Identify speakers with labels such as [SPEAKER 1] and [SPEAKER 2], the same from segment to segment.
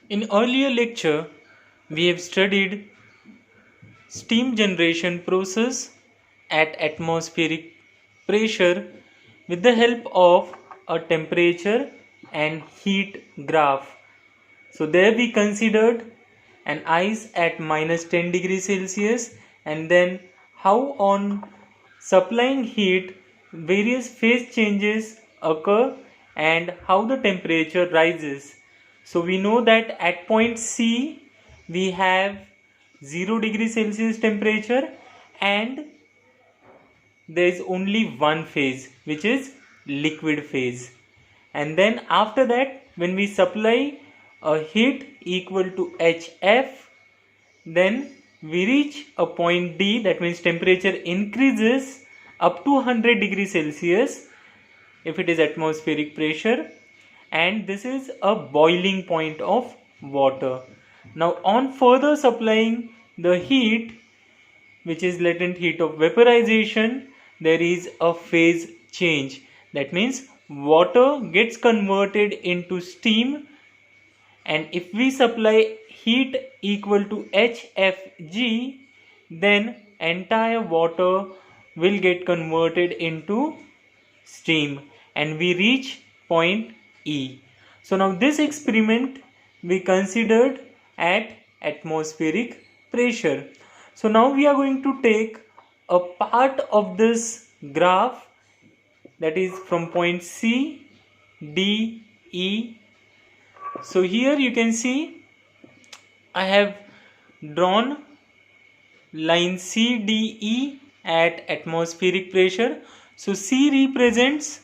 [SPEAKER 1] In earlier lecture, we have studied steam generation process at atmospheric pressure with the help of a temperature and heat graph. So there we considered an ice at minus 10 degrees Celsius, and then how on supplying heat various phase changes occur and how the temperature rises. So we know that at point C we have 0 degree Celsius temperature and there is only one phase, which is liquid phase. And then after that, when we supply a heat equal to HF, then we reach a point D, that means temperature increases up to 100 degrees Celsius if it is atmospheric pressure, and this is a boiling point of water. Now on further supplying the heat, which is latent heat of vaporization, there is a phase change. That means water gets converted into steam, and if we supply heat equal to HFG, then entire water will get converted into steam and we reach point E. So now this experiment we considered at atmospheric pressure. So now we are going to take a part of this graph, that is from point C, D, E. So here you can see I have drawn line CDE at atmospheric pressure. So C represents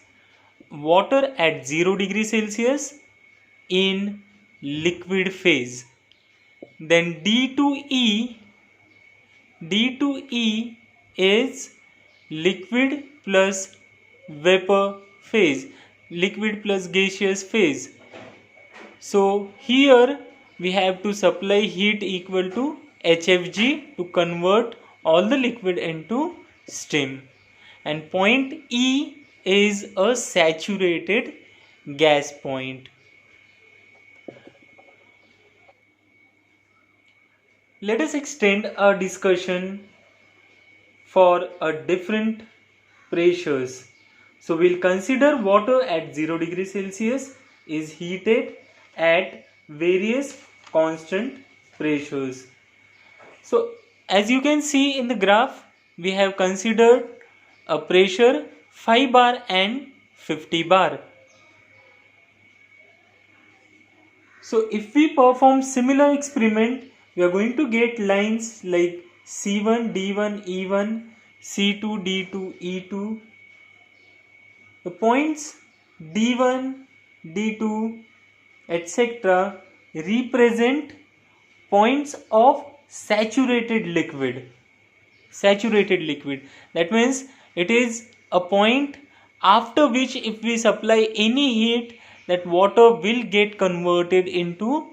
[SPEAKER 1] water at 0 degree Celsius in liquid phase. Then D2E is liquid plus vapor phase, liquid plus gaseous phase. So here we have to supply heat equal to HFG to convert all the liquid into steam. And point E is a saturated gas point. Let us extend our discussion for a different pressures. So we'll consider water at 0 degree Celsius is heated at various constant pressures. So as you can see in the graph, we have considered a pressure 5 bar and 50 bar. So if we perform similar experiment, we are going to get lines like C1, D1, E1, C2, D2, E2. The points D1, D2, etc. represent points of saturated liquid. Saturated liquid. That means it is a point after which if we supply any heat, that water will get converted into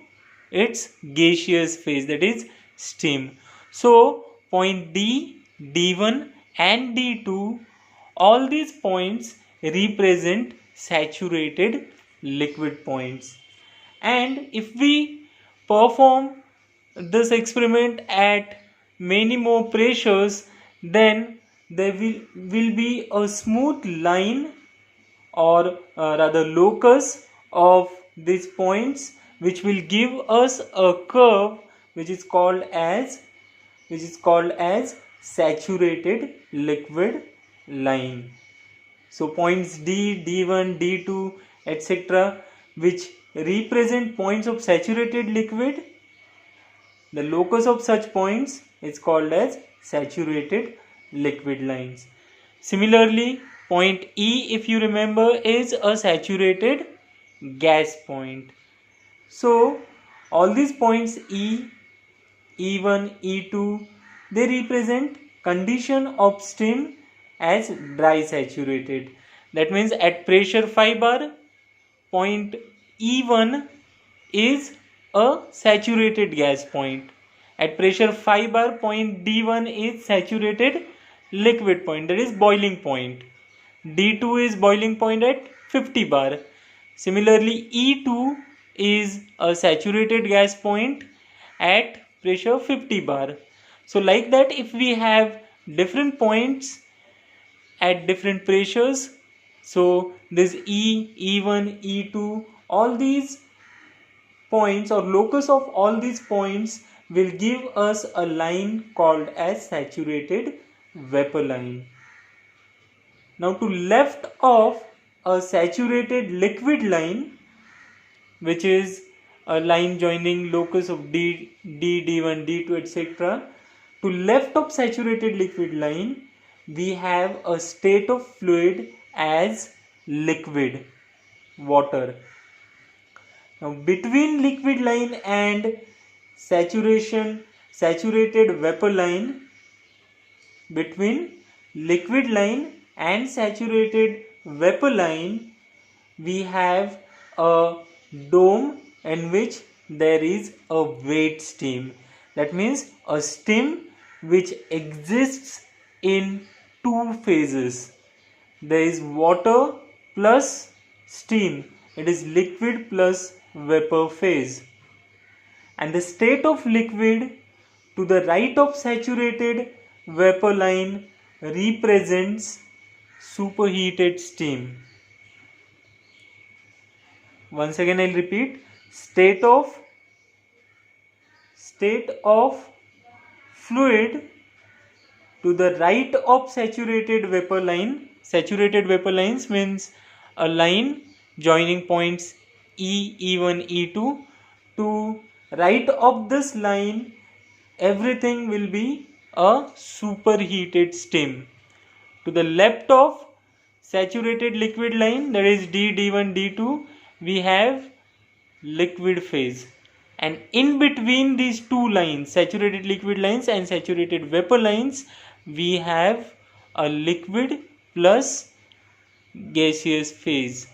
[SPEAKER 1] its gaseous phase, that is steam. So point D, D1 and D2, all these points represent saturated liquid points. And if we perform this experiment at many more pressures, then there will be a smooth line or rather locus of these points, which will give us a curve which is called as saturated liquid line. So points D, D1, D2, etc., which represent points of saturated liquid, the locus of such points is called as saturated liquid lines. Similarly, point E, if you remember, is a saturated gas point. So all these points E, E1, E2, they represent condition of steam as dry saturated. That means at pressure 5 bar, point E1 is a saturated gas point. At pressure 5 bar, point D1 is saturated liquid point, that is boiling point. D2 is boiling point at 50 bar. Similarly, E2 is a saturated gas point at pressure 50 bar. So like that, if we have different points at different pressures, so this E1, E2, all these points or locus of all these points will give us a line called as saturated vapor line. Now to left of a saturated liquid line, which is a line joining locus of D1, D2, etc. To left of saturated liquid line, we have a state of fluid as liquid, water. Now between liquid line and saturated vapor line, between liquid line and saturated vapor line, we have a dome in which there is a wet steam. That means a steam which exists in two phases. There is water plus steam. It is liquid plus vapor phase. And the state of liquid to the right of saturated vapor line represents superheated steam. Once again I'll repeat, state of fluid to the right of saturated vapor line. Saturated vapor lines means a line joining points E, E1, E2. To right of this line, everything will be a superheated steam. To the left of saturated liquid line, that is D1, D2, we have liquid phase. And in between these two lines, saturated liquid lines and saturated vapor lines, we have a liquid plus gaseous phase.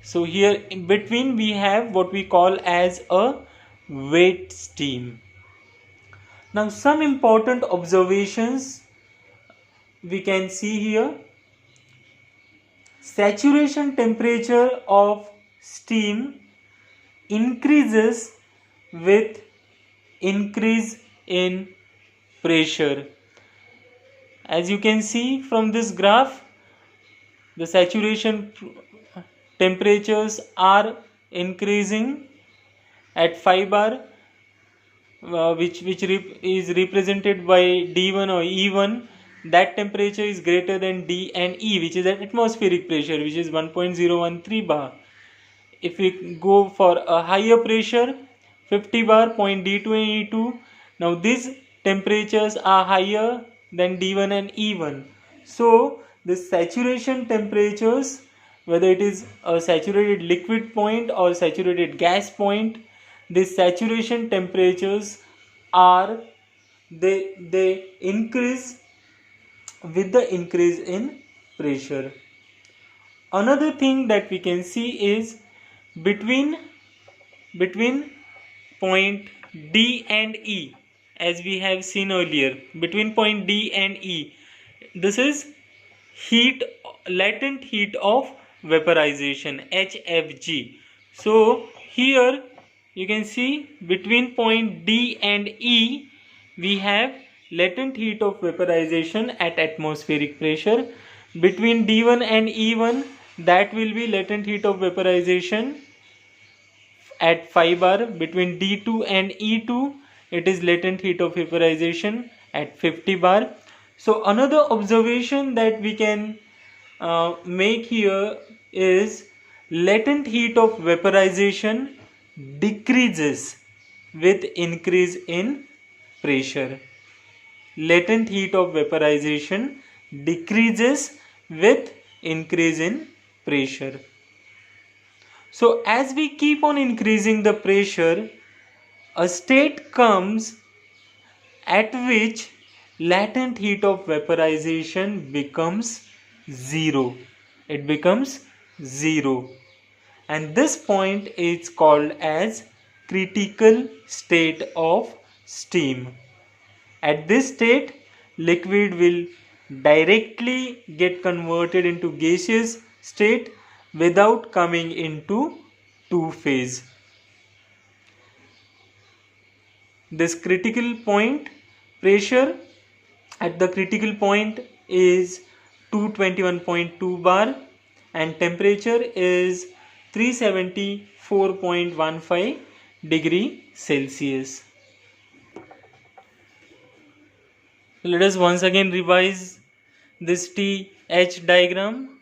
[SPEAKER 1] So here in between we have what we call as a wet steam. Now some important observations we can see here. Saturation temperature of steam increases with increase in pressure. As you can see from this graph, the saturation temperatures are increasing at 5 bar, which is represented by D1 or E1. That temperature is greater than D and E, which is at atmospheric pressure, which is 1.013 bar. If we go for a higher pressure, 50 bar, point D2 and E2, now these temperatures are higher than D1 and E1. So the saturation temperatures, whether it is a saturated liquid point or saturated gas point, the saturation temperatures are they increase with the increase in pressure. Another thing that we can see is between point D and E, as we have seen earlier, between point D and E, this is latent heat of vaporization, HFG. So here you can see between point D and E we have latent heat of vaporization at atmospheric pressure. Between D1 and E1, that will be latent heat of vaporization at 5 bar. Between D2 and E2, it is latent heat of vaporization at 50 bar. So another observation that we can make here is latent heat of vaporization decreases with increase in pressure. Latent heat of vaporization decreases with increase in pressure. So as we keep on increasing the pressure, a state comes at which latent heat of vaporization becomes zero. It becomes zero. And this point is called as critical state of steam. At this state, liquid will directly get converted into gaseous state without coming into two phase. this critical point pressure at the critical point is 221.2 bar and temperature is 374.15 degree Celsius. Let us once again revise this TH diagram.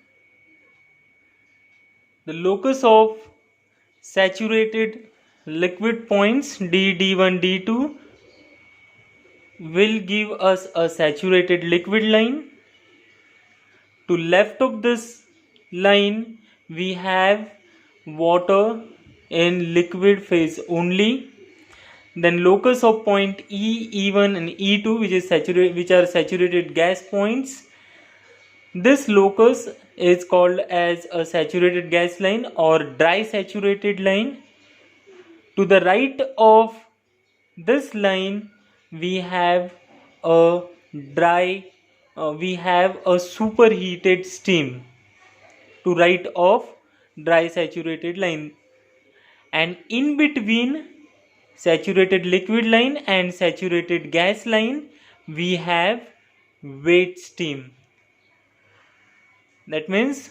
[SPEAKER 1] The locus of saturated liquid points D, D1, D2 will give us a saturated liquid line. To left of this line we have water in liquid phase only. Then locus of point E, E1 and E2 which are saturated gas points. This locus is called as a saturated gas line or dry saturated line. To the right of this line we have a superheated steam to right of dry saturated line, and in between saturated liquid line and saturated gas line we have wet steam. That means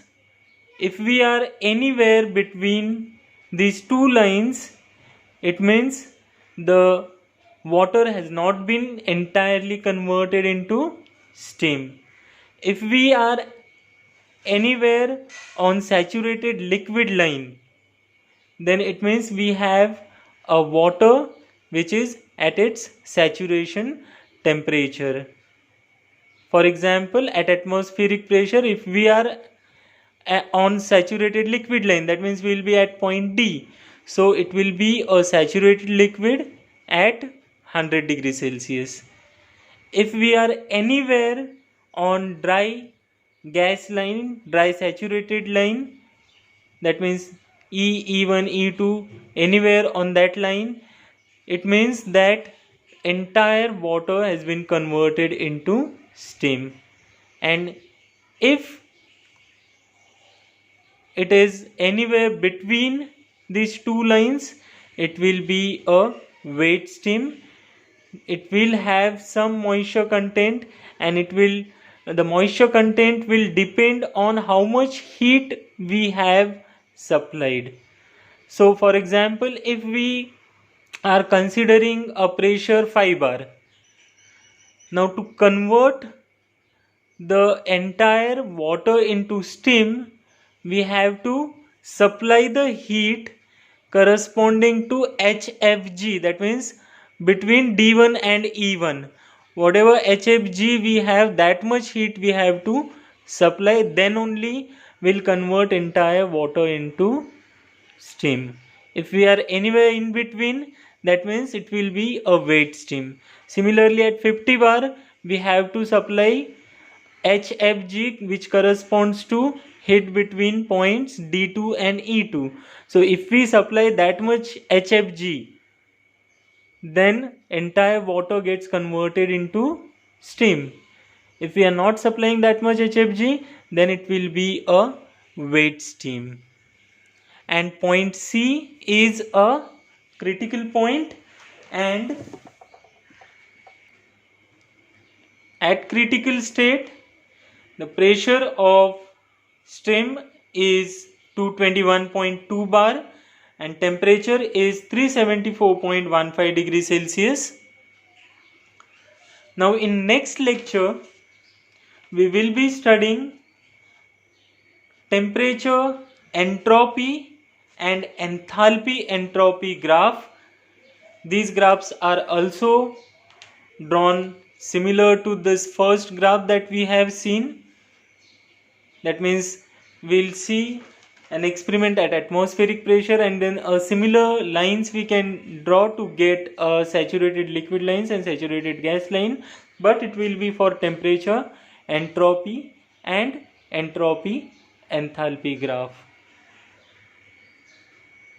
[SPEAKER 1] if we are anywhere between these two lines, it means the water has not been entirely converted into steam. If we are anywhere on saturated liquid line, then it means we have a water which is at its saturation temperature. For example, at atmospheric pressure, if we are on saturated liquid line, that means we will be at point D. So it will be a saturated liquid at 100 degrees Celsius. If we are anywhere on dry gas line, dry saturated line, that means E, E1, E2, anywhere on that line, it means that entire water has been converted into steam. And if it is anywhere between these two lines, it will be a wet steam. It will have some moisture content, and the moisture content will depend on how much heat we have supplied. So for example, if we are considering a pressure 5 bar, now to convert the entire water into steam, we have to supply the heat corresponding to HFG, that means between D1 and E1. Whatever HFG we have, that much heat we have to supply, then only will convert entire water into steam. If we are anywhere in between, that means it will be a wet steam. Similarly, at 50 bar we have to supply HFG, which corresponds to heat between points D2 and E2. So if we supply that much HFG, then entire water gets converted into steam. If we are not supplying that much HFG, then it will be a wet steam. And point C is a critical point, and at critical state the pressure of steam is 221.2 bar and temperature is 374.15 degrees Celsius. Now in next lecture we will be studying temperature, entropy and enthalpy entropy graph. These graphs are also drawn similar to this first graph that we have seen. That means we'll see an experiment at atmospheric pressure, and then a similar lines we can draw to get saturated liquid lines and saturated gas line, but it will be for temperature, entropy and entropy enthalpy graph.